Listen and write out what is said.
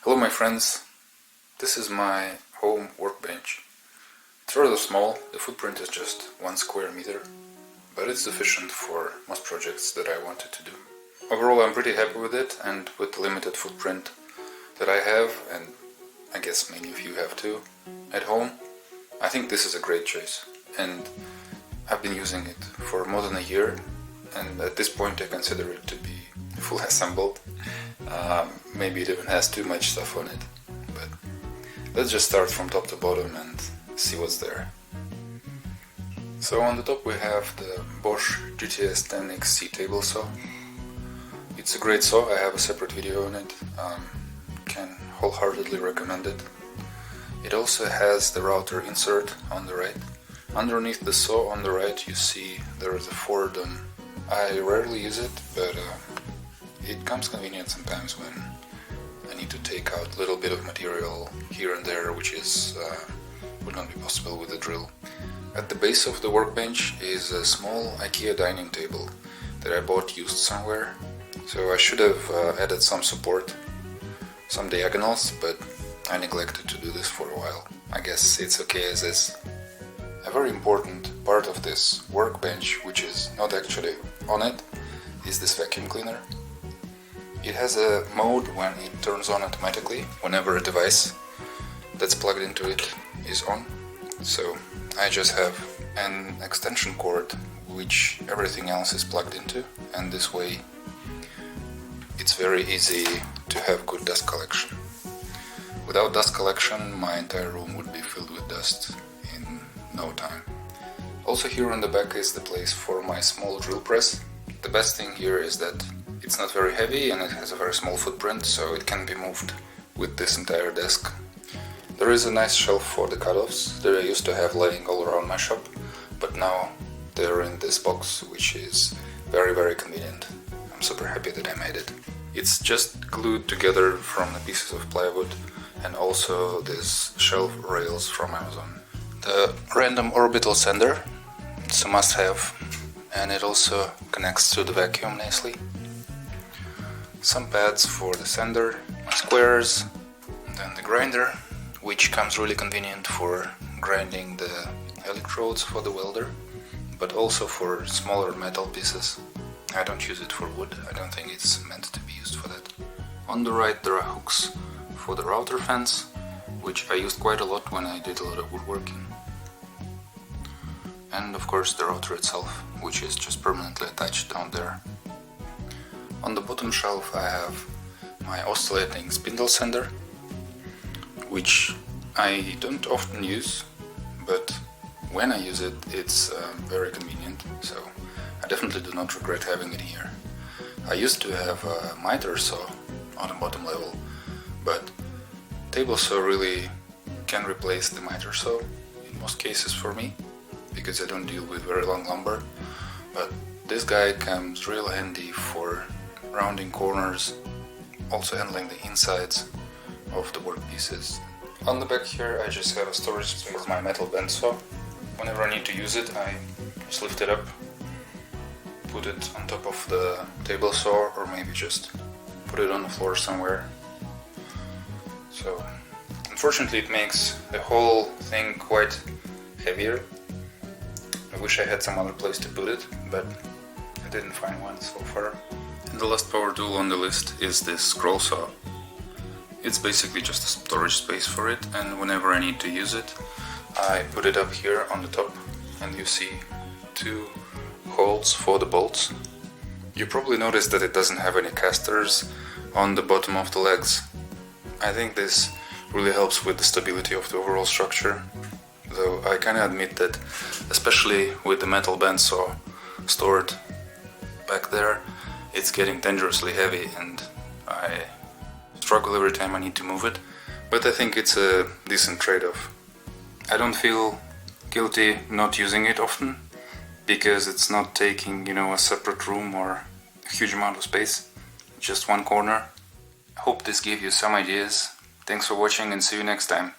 Hello my friends, this is my home workbench. It's rather small, the footprint is just 1 square meter, but it's sufficient for most projects that I wanted to do. Overall I'm pretty happy with it, and with the limited footprint that I have, and I guess many of you have too, at home, I think this is a great choice. And I've been using it for more than a year, and at this point I consider it to be full assembled. Maybe it even has too much stuff on it, but let's just start from top to bottom and see what's there. So on the top we have the Bosch GTS 10XC table saw. It's a great saw, I have a separate video on it, can wholeheartedly recommend it. It also has the router insert on the right. Underneath the saw on the right you see there is a Ford. I rarely use it, but it comes convenient sometimes when I need to take out a little bit of material here and there, which would not be possible with a drill. At the base of the workbench is a small IKEA dining table that I bought used somewhere, so I should have added some support, some diagonals, but I neglected to do this for a while. I guess it's okay as is. A very important part of this workbench, which is not actually on it, is this vacuum cleaner. It has a mode when it turns on automatically whenever a device that's plugged into it is on. So I just have an extension cord which everything else is plugged into, and this way it's very easy to have good dust collection. Without dust collection my entire room would be filled with dust in no time. Also here on the back is the place for my small drill press. The best thing here is that it's not very heavy and it has a very small footprint, so it can be moved with this entire desk. There is a nice shelf for the cutoffs that I used to have laying all around my shop, but now they're in this box, which is very convenient. I'm super happy that I made it. It's just glued together from the pieces of plywood and also these shelf rails from Amazon. The random orbital sander, it's a must-have, and it also connects to the vacuum nicely. Some pads for the sander, squares, then the grinder, which comes really convenient for grinding the electrodes for the welder, but also for smaller metal pieces. I don't use it for wood, I don't think it's meant to be used for that. On the right there are hooks for the router fence, which I used quite a lot when I did a lot of woodworking. And of course the router itself, which is just permanently attached down there. On the bottom shelf I have my oscillating spindle sander, which I don't often use, but when I use it it's very convenient, so I definitely do not regret having it here. I used to have a miter saw on the bottom level, but table saw really can replace the miter saw in most cases for me, because I don't deal with very long lumber, but this guy comes real handy for rounding corners, also handling the insides of the workpieces. On the back here I just have a storage space for my metal bandsaw. Whenever I need to use it I just lift it up, put it on top of the table saw, or maybe just put it on the floor somewhere. So unfortunately it makes the whole thing quite heavier. I wish I had some other place to put it, but I didn't find one so far. And the last power tool on the list is this scroll saw. It's basically just a storage space for it, and whenever I need to use it I put it up here on the top, and you see 2 holes for the bolts. You probably noticed that it doesn't have any casters on the bottom of the legs. I think this really helps with the stability of the overall structure, though I can admit that especially with the metal bandsaw stored back there, it's getting dangerously heavy and I struggle every time I need to move it, but I think it's a decent trade-off. I don't feel guilty not using it often, because it's not taking, a separate room or a huge amount of space, just one corner. I hope this gave you some ideas. Thanks for watching and see you next time.